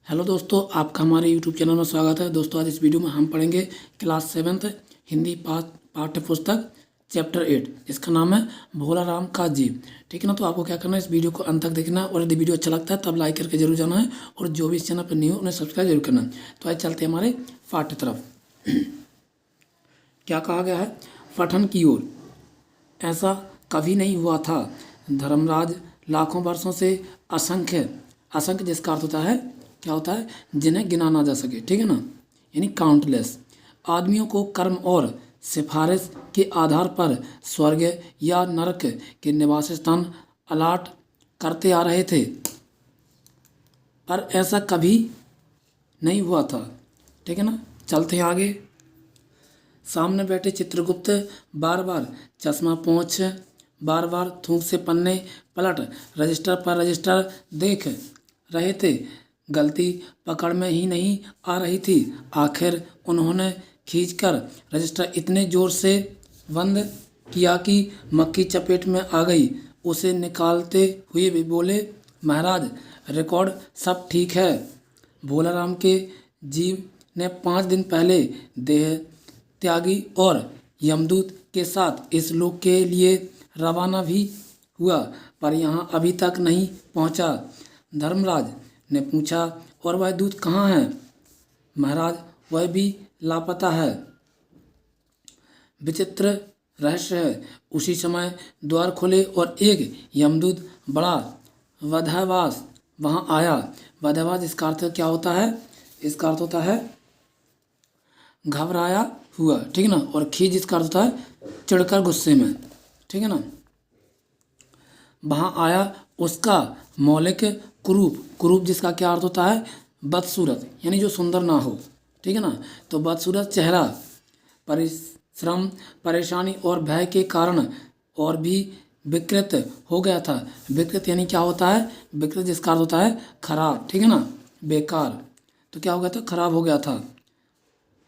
Hello दोस्तों, आपका हमारे यूट्यूब चैनल में स्वागत है। दोस्तों, आज इस वीडियो में हम पढ़ेंगे क्लास 7th हिंदी पाठ्य पुस्तक चैप्टर 8। इसका नाम है भोला राम का जीव। ठीक है ना। तो आपको क्या करना है, इस वीडियो को अंत तक देखना है और यदि वीडियो अच्छा लगता है तब लाइक करके जरूर जाना है और जो भी इस चैनल पर नहीं हो उन्हें सब्सक्राइब जरूर करना है। तो आज चलते हैं हमारे पाठ की तरफ। क्या कहा गया है, पठन की ओर। ऐसा कभी नहीं हुआ था। धर्मराज लाखों वर्षों से असंख्य असंख्य जिसका अर्थ होता है, क्या होता है, जिन्हें गिना ना जा सके। ठीक है ना, यानी काउंटलेस आदमियों को कर्म और सिफारिश के आधार पर स्वर्ग या नरक के निवास स्थान अलाट करते आ रहे थे, पर ऐसा कभी नहीं हुआ था। ठीक है ना, चलते हैं आगे। सामने बैठे चित्रगुप्त बार बार चश्मा पोंछ, बार बार थूक से पन्ने पलट रजिस्टर पर रजिस्टर देख रहे थे। गलती पकड़ में ही नहीं आ रही थी। आखिर उन्होंने खींचकर रजिस्टर इतने जोर से बंद किया कि मक्खी चपेट में आ गई। उसे निकालते हुए भी बोले, महाराज रिकॉर्ड सब ठीक है। भोलाराम के जीव ने 5 दिन पहले देह त्यागी और यमदूत के साथ इस लोक के लिए रवाना भी हुआ, पर यहाँ अभी तक नहीं पहुँचा। धर्मराज ने पूछा, और वह दूत कहाँ है? महाराज वह भी लापता है। विचित्र रहस्य है। उसी समय द्वार खुले और एक यमदूत बड़ा वधावास वहाँ आया। वधावास इसका अर्थ क्या होता है? इसका अर्थ होता है घबराया हुआ। ठीक है ना। और खीज इसका अर्थ होता है चिढ़कर, गुस्से में। ठीक है ना। वहाँ आया। उसका मौलिक कुरूप जिसका क्या अर्थ होता है, बदसूरत, यानी जो सुंदर ना हो। ठीक है ना। तो बदसूरत चेहरा परिश्रम, परेशानी और भय के कारण और भी विकृत हो गया था। विकृत यानी क्या होता है? विकृत जिसका अर्थ होता है खराब। ठीक है ना, बेकार। तो क्या हो गया था? खराब हो गया था।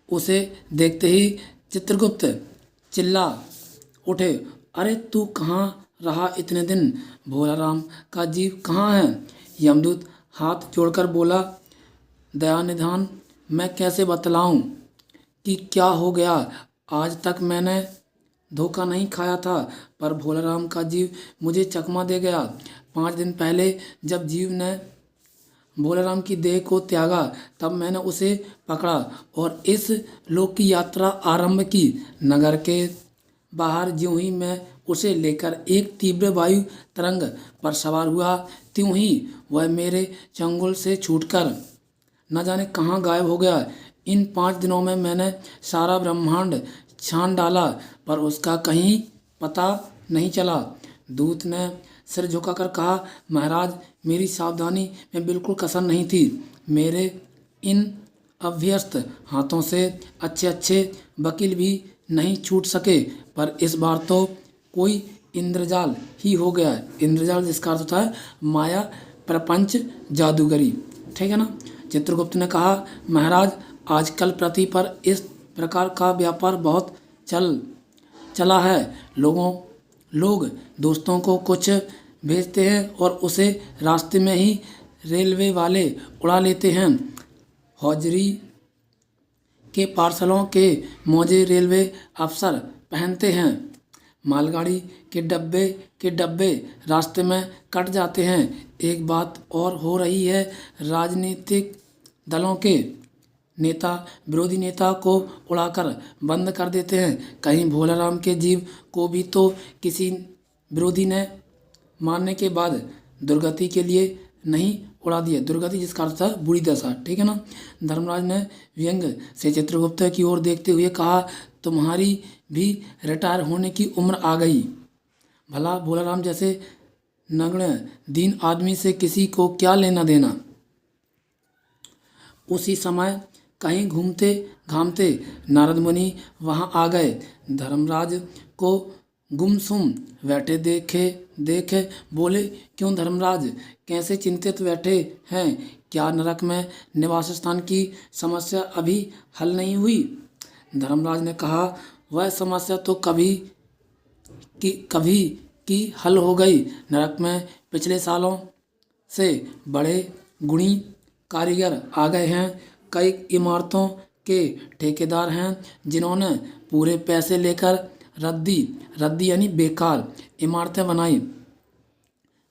उसे देखते ही चित्रगुप्त चिल्ला उठे, अरे तू कहाँ रहा इतने दिन? भोलाराम का जीव कहाँ है? यमदूत हाथ जोड़कर बोला, दयानिधान मैं कैसे बतलाऊं कि क्या हो गया। आज तक मैंने धोखा नहीं खाया था, पर भोलाराम का जीव मुझे चकमा दे गया। 5 दिन पहले जब जीव ने भोलाराम की देह को त्यागा, तब मैंने उसे पकड़ा और इस लोक की यात्रा आरंभ की। नगर के बाहर ज्यों ही मैं उसे लेकर एक तीव्र वायु तरंग पर सवार हुआ, त्यों ही वह मेरे चंगुल से छूटकर न जाने कहाँ गायब हो गया। इन 5 दिनों में मैंने सारा ब्रह्मांड छान डाला, पर उसका कहीं पता नहीं चला। दूत ने सिर झुकाकर कहा, महाराज मेरी सावधानी में बिल्कुल कसर नहीं थी। मेरे इन अभ्यस्त हाथों से अच्छे अच्छे वकील भी नहीं छूट सके, पर इस बार तो कोई इंद्रजाल ही हो गया। इंद्रजाल जिसका अर्थ होता है माया, प्रपंच, जादूगरी। ठीक है ना। चित्रगुप्त ने कहा, महाराज आजकल पृथ्वी पर इस प्रकार का व्यापार बहुत चला है। लोग दोस्तों को कुछ भेजते हैं और उसे रास्ते में ही रेलवे वाले उड़ा लेते हैं। हौजरी के पार्सलों के मोजे रेलवे अफसर पहनते हैं। मालगाड़ी के डब्बे रास्ते में कट जाते हैं। एक बात और हो रही है, राजनीतिक दलों के नेता विरोधी नेता को उड़ाकर बंद कर देते हैं। कहीं भोलाराम के जीव को भी तो किसी विरोधी ने मारने के बाद दुर्गति के लिए नहीं उड़ा दिया। दुर्गति जिसका अर्थ था बुरी दशा। ठीक है ना। धर्मराज ने व्यंग से चित्रगुप्त की ओर देखते हुए कहा, तुम्हारी भी रिटायर होने की उम्र आ गई। भला भोलाराम जैसे नगण्य दीन आदमी से किसी को क्या लेना देना। उसी समय कहीं घूमते घामते नारद मुनि वहां आ गए। धर्मराज को गुमसुम बैठे देखे बोले, क्यों धर्मराज कैसे चिंतित बैठे हैं? क्या नरक में निवास स्थान की समस्या अभी हल नहीं हुई? धर्मराज ने कहा, वह समस्या तो कभी की हल हो गई। नरक में पिछले सालों से बड़े गुणी कारीगर आ गए हैं, कई इमारतों के ठेकेदार हैं जिन्होंने पूरे पैसे लेकर रद्दी रद्दी यानी बेकार इमारतें बनाई।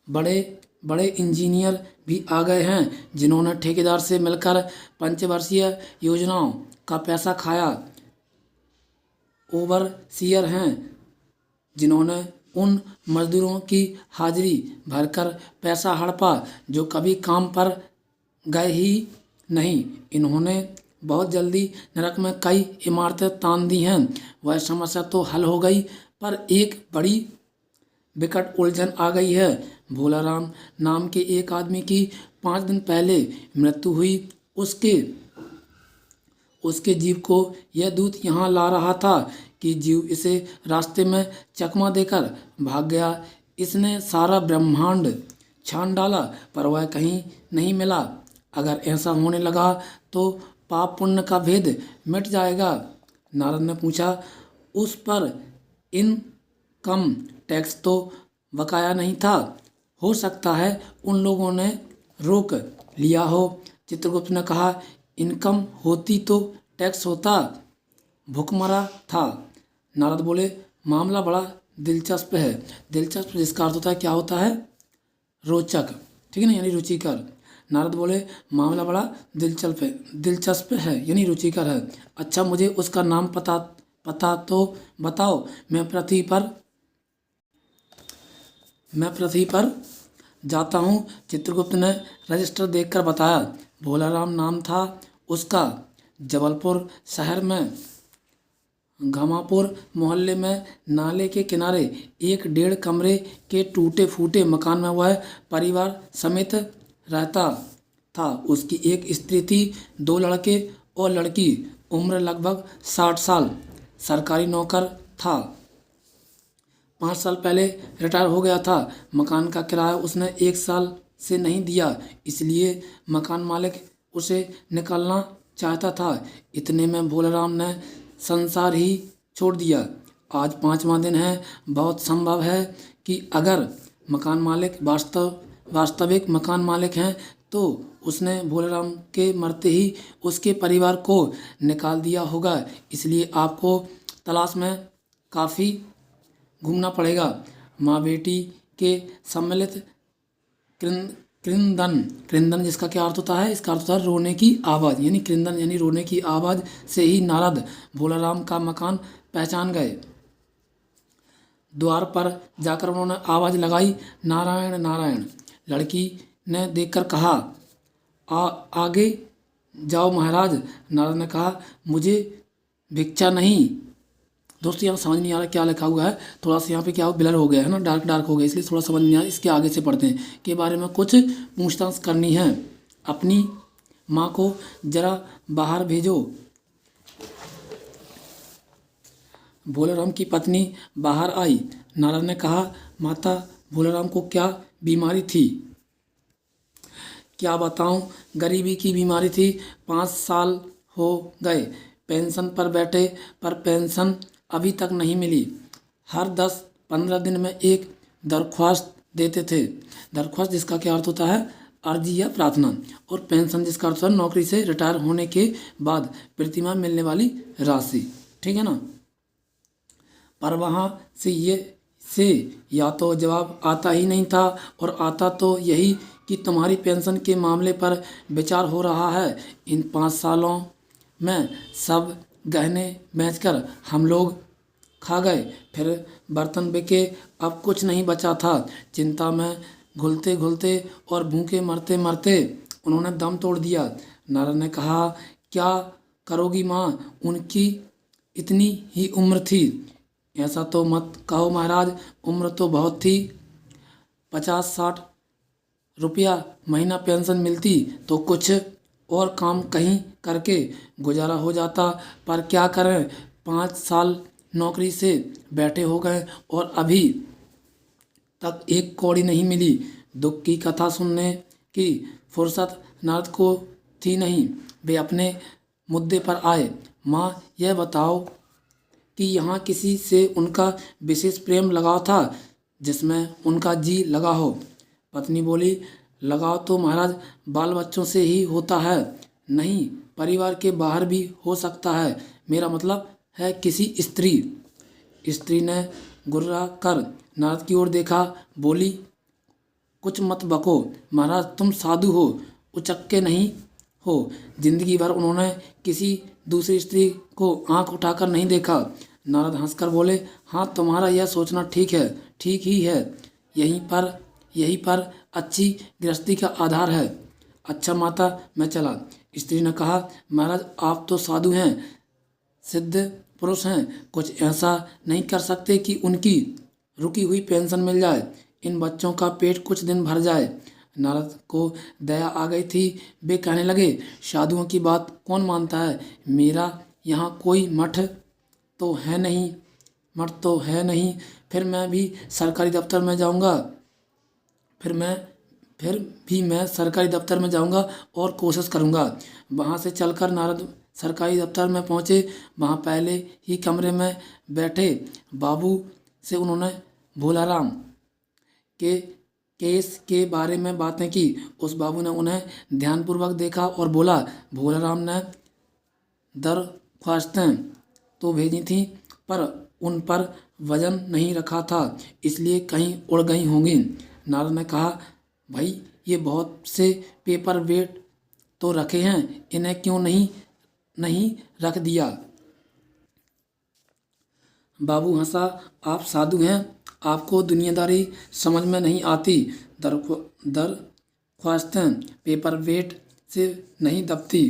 बड़े बड़े इंजीनियर भी आ गए हैं जिन्होंने ठेकेदार से मिलकर पंचवर्षीय योजनाओं का पैसा खाया। ओवरसीयर हैं जिन्होंने उन मजदूरों की हाजिरी भरकर पैसा हड़पा जो कभी काम पर गए ही नहीं। इन्होंने बहुत जल्दी नरक में कई इमारतें तान दी हैं। वह समस्या तो हल हो गई, पर एक बड़ी विकट उलझन आ गई है। भोलाराम नाम के एक आदमी की 5 दिन पहले मृत्यु हुई। उसके उसके जीव को यह दूत यहाँ ला रहा था कि जीव इसे रास्ते में चकमा देकर भाग गया। इसने सारा ब्रह्मांड छान डाला, पर वह कहीं नहीं मिला। अगर ऐसा होने लगा तो पाप पुण्य का भेद मिट जाएगा। नारद ने पूछा, उस पर इनकम टैक्स तो बकाया नहीं था, हो सकता है उन लोगों ने रोक लिया हो। चित्रगुप्त ने कहा, इनकम होती तो टैक्स होता, भुखमरा था। नारद बोले, मामला बड़ा दिलचस्प है। दिलचस्प जिसका अर्थ होता है क्या होता है, रोचक, ठीक है ना, यानी रुचिकर। नारद बोले, मामला बड़ा दिलचस्प है यानी रुचिकर है। अच्छा, मुझे उसका नाम पता तो बताओ, मैं पृथ्वी पर जाता हूँ। चित्रगुप्त ने रजिस्टर देखकर बताया, भोलाराम नाम था उसका। जबलपुर शहर में घमापुर मोहल्ले में नाले के किनारे एक 1.5 कमरे के टूटे फूटे मकान में वह परिवार समेत रहता था। उसकी एक स्त्री थी, 2 लड़के और लड़की। उम्र लगभग 60 साल। सरकारी नौकर था। 5 साल पहले रिटायर हो गया था। मकान का किराया उसने 1 साल से नहीं दिया, इसलिए मकान मालिक उसे निकालना चाहता था। इतने में भोलाराम ने संसार ही छोड़ दिया। आज 5वां दिन है। बहुत संभव है कि अगर मकान मालिक वास्तविक मकान मालिक हैं तो उसने भोलाराम के मरते ही उसके परिवार को निकाल दिया होगा। इसलिए आपको तलाश में काफ़ी घूमना पड़ेगा। माँ बेटी के सम्मिलित कृंदन जिसका क्या अर्थ होता है, इसका अर्थ होता है रोने की आवाज़, यानी कृंदन यानी रोने की आवाज़ से ही नारद भोलाराम का मकान पहचान गए। द्वार पर जाकर उन्होंने आवाज़ लगाई, नारायण नारायण। लड़की ने देखकर कहा, आगे जाओ महाराज। नारद ने कहा, मुझे भिक्षा नहीं। दोस्तों यहाँ समझ नहीं आ रहा क्या लिखा हुआ है, थोड़ा सा यहाँ पे क्या ब्लर हो गया है ना, डार्क हो गया, इसलिए थोड़ा समझ नहीं आ रहा। इसके आगे से पढ़ते हैं के बारे में कुछ पूछताछ करनी है। अपनी माँ को जरा बाहर भेजो। भोलाराम की पत्नी बाहर आई। नारद ने कहा, माता भोलाराम को क्या बीमारी थी? क्या बताऊं, गरीबी की बीमारी थी। 5 साल हो गए पेंशन पर बैठे, पर पेंशन अभी तक नहीं मिली। हर 10-15 दिन में एक दरख्वास्त देते थे। दरख्वास्त जिसका क्या अर्थ होता है, अर्जी या प्रार्थना। और पेंशन जिसका अर्थ होता है नौकरी से रिटायर होने के बाद प्रतिमाह मिलने वाली राशि, ठीक है ना। पर वहाँ से या तो जवाब आता ही नहीं था, और आता तो यही कि तुम्हारी पेंशन के मामले पर विचार हो रहा है। इन 5 सालों में सब गहने बेचकर हम लोग खा गए, फिर बर्तन बिके, अब कुछ नहीं बचा था। चिंता में घुलते घुलते और भूखे मरते मरते उन्होंने दम तोड़ दिया। नारद ने कहा, क्या करोगी माँ, उनकी इतनी ही उम्र थी। ऐसा तो मत कहो महाराज, उम्र तो बहुत थी। 50-60 रुपया महीना पेंशन मिलती तो कुछ और काम कहीं करके गुजारा हो जाता, पर क्या करें, 5 साल नौकरी से बैठे हो गए और अभी तक एक कौड़ी नहीं मिली। दुख की कथा सुनने की फुर्सत नारद को थी नहीं। वे अपने मुद्दे पर आए। माँ, यह बताओ कि यहाँ किसी से उनका विशेष प्रेम लगाव था जिसमें उनका जी लगा हो? पत्नी बोली, लगाव तो महाराज बाल बच्चों से ही होता है, नहीं परिवार के बाहर भी हो सकता है। मेरा मतलब है किसी स्त्री। स्त्री ने गुर्रा कर नारद की ओर देखा, बोली, कुछ मत बको महाराज, तुम साधु हो, उचक्के नहीं हो। जिंदगी भर उन्होंने किसी दूसरी स्त्री को आंख उठाकर नहीं देखा। नारद हंसकर बोले, हाँ तुम्हारा यह सोचना ठीक है, ठीक ही है। यहीं पर अच्छी गृहस्थी का आधार है। अच्छा माता, मैं चला। स्त्री ने कहा, महाराज आप तो साधु हैं, सिद्ध पुरुष हैं, कुछ ऐसा नहीं कर सकते कि उनकी रुकी हुई पेंशन मिल जाए, इन बच्चों का पेट कुछ दिन भर जाए। नारद को दया आ गई थी। वे कहने लगे, साधुओं की बात कौन मानता है। मेरा यहाँ कोई मठ तो है नहीं, फिर मैं भी सरकारी दफ्तर में जाऊँगा। फिर भी मैं सरकारी दफ्तर में जाऊंगा और कोशिश करूंगा। वहां से चलकर नारद सरकारी दफ्तर में पहुंचे। वहां पहले ही कमरे में बैठे बाबू से उन्होंने भोलाराम के केस के बारे में बातें की। उस बाबू ने उन्हें ध्यानपूर्वक देखा और बोला, भोलाराम ने दरख्वास्तें तो भेजी थीं, पर उन पर वजन नहीं रखा था, इसलिए कहीं उड़ गई होंगी। नारद ने कहा, भाई ये बहुत से पेपर वेट तो रखे हैं, इन्हें क्यों नहीं रख दिया। बाबू हंसा, आप साधु हैं, आपको दुनियादारी समझ में नहीं आती। दरख्वास्तें पेपर वेट से नहीं दबती।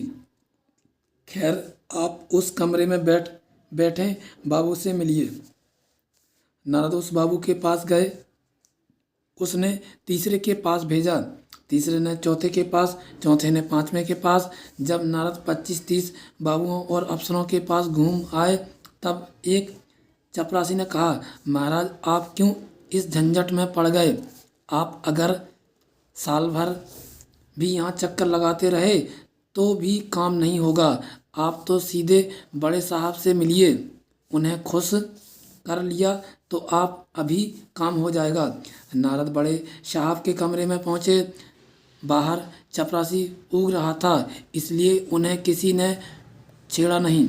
खैर आप उस कमरे में बैठे बाबू से मिलिए। नारद उस बाबू के पास गए। उसने तीसरे के पास भेजा, तीसरे ने चौथे के पास, चौथे ने पांचवें के पास। जब नारद 25-30 बाबुओं और अफसरों के पास घूम आए, तब एक चपरासी ने कहा, महाराज आप क्यों इस झंझट में पड़ गए। आप अगर साल भर भी यहाँ चक्कर लगाते रहे तो भी काम नहीं होगा। आप तो सीधे बड़े साहब से मिलिए, उन्हें खुश कर लिया तो आप अभी काम हो जाएगा। नारद बड़े साहब के कमरे में पहुँचे। बाहर चपरासी ऊग रहा था, इसलिए उन्हें किसी ने छेड़ा नहीं।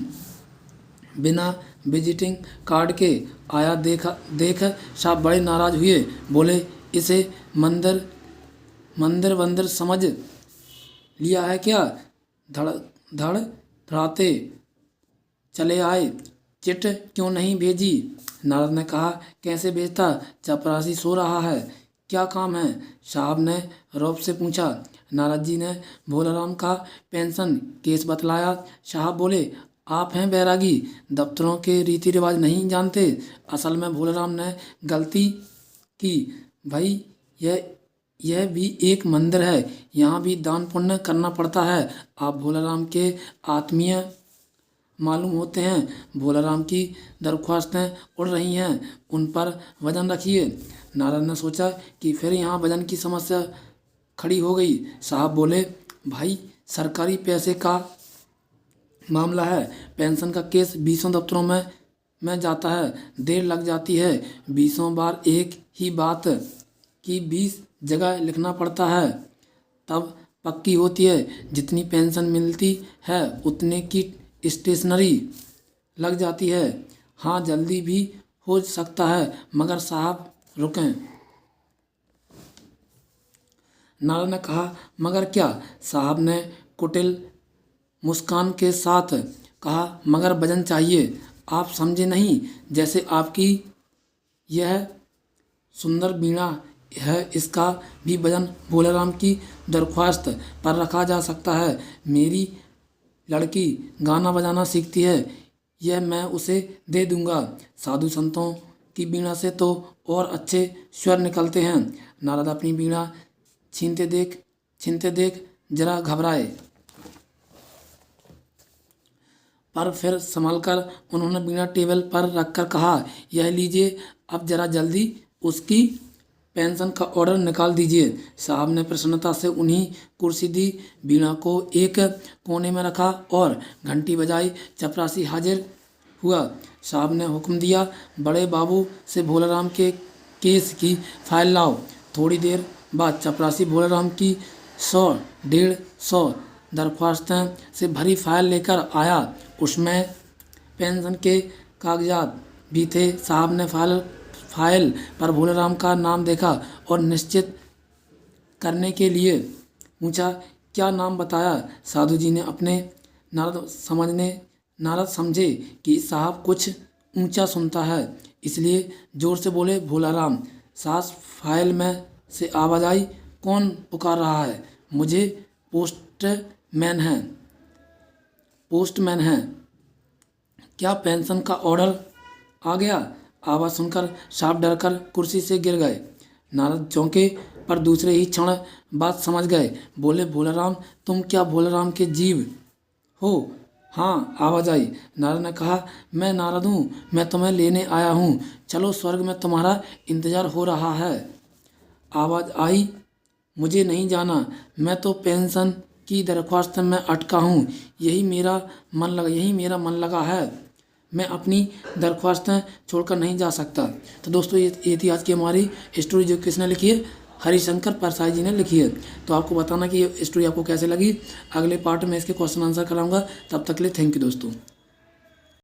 बिना विजिटिंग कार्ड के आया देख साहब बड़े नाराज हुए। बोले, इसे मंदिर वंदिर समझ लिया है क्या। धड़ाते चले आए, चिट क्यों नहीं भेजी। नारद ने कहा, कैसे भेजता, चपरासी सो रहा है, क्या काम है। साहब ने रौब से पूछा। नारद जी ने भोलाराम का पेंशन केस बतलाया। साहब बोले, आप हैं बैरागी, दफ्तरों के रीति रिवाज नहीं जानते। असल में भोलाराम ने गलती की भाई, यह भी एक मंदिर है, यहाँ भी दान पुण्य करना पड़ता है। आप भोलाराम के आत्मीय मालूम होते हैं। भोलाराम की दरख्वास्तें उड़ रही हैं, उन पर वजन रखिए। नारद ने सोचा कि फिर यहाँ वजन की समस्या खड़ी हो गई। साहब बोले, भाई सरकारी पैसे का मामला है, पेंशन का केस 20 दफ्तरों में जाता है, देर लग जाती है। 20 बार एक ही बात की 20 जगह लिखना पड़ता है, तब पक्की होती है। जितनी पेंशन मिलती है उतने की स्टेशनरी लग जाती है। हाँ जल्दी भी हो सकता है, मगर साहब रुकें। नारद ने कहा, मगर क्या। साहब ने कुटिल मुस्कान के साथ कहा, मगर वजन चाहिए। आप समझे नहीं, जैसे आपकी यह सुंदर वीणा है, इसका भी वजन भोलाराम की दरख्वास्त पर रखा जा सकता है। मेरी लड़की गाना बजाना सीखती है, यह मैं उसे दे दूंगा। साधु संतों की वीणा से तो और अच्छे स्वर निकलते हैं। नारद अपनी वीणा छीनते देख जरा घबराए, पर फिर संभलकर उन्होंने वीणा टेबल पर रखकर कहा, यह लीजिए, अब जरा जल्दी उसकी पेंशन का ऑर्डर निकाल दीजिए। साहब ने प्रसन्नता से उन्हीं कुर्सी दी, वीणा को एक कोने में रखा और घंटी बजाई। चपरासी हाजिर हुआ। साहब ने हुक्म दिया, बड़े बाबू से भोलाराम के केस की फाइल लाओ। थोड़ी देर बाद चपरासी भोलाराम की 100-150 दरख्वास्तें से भरी फाइल लेकर आया। उसमें पेंशन के कागजात भी थे। साहब ने फाइल पर भोलाराम का नाम देखा और निश्चित करने के लिए पूछा, क्या नाम बताया? साधु जी ने अपने नारद समझे कि साहब कुछ ऊंचा सुनता है, इसलिए जोर से बोले, भोलाराम। सास फाइल में से आवाज आई, कौन पुकार रहा है? मुझे पोस्टमैन है। क्या पेंशन का ऑर्डर आ गया? आवाज सुनकर साहब डरकर कुर्सी से गिर गए। नारद चौंके पर दूसरे ही क्षण बात समझ गए। बोले, भोलाराम, तुम क्या भोलाराम के जीव हो? हाँ, आवाज आई। नारद ने कहा, मैं नारद हूँ, मैं तुम्हें लेने आया हूँ। चलो, स्वर्ग में तुम्हारा इंतजार हो रहा है। आवाज आई, मुझे नहीं जाना, मैं तो पेंशन की दरख्वास्त में अटका हूँ। यही मेरा मन लगा है। मैं अपनी दरख्वास्तें छोड़कर नहीं जा सकता। तो दोस्तों, ये थी आज की हमारी स्टोरी, जो किसने लिखी है? हरिशंकर परसाई जी ने लिखी है। तो आपको बताना कि ये स्टोरी आपको कैसे लगी। अगले पार्ट में इसके क्वेश्चन आंसर कराऊंगा। तब तक के लिए थैंक यू दोस्तों।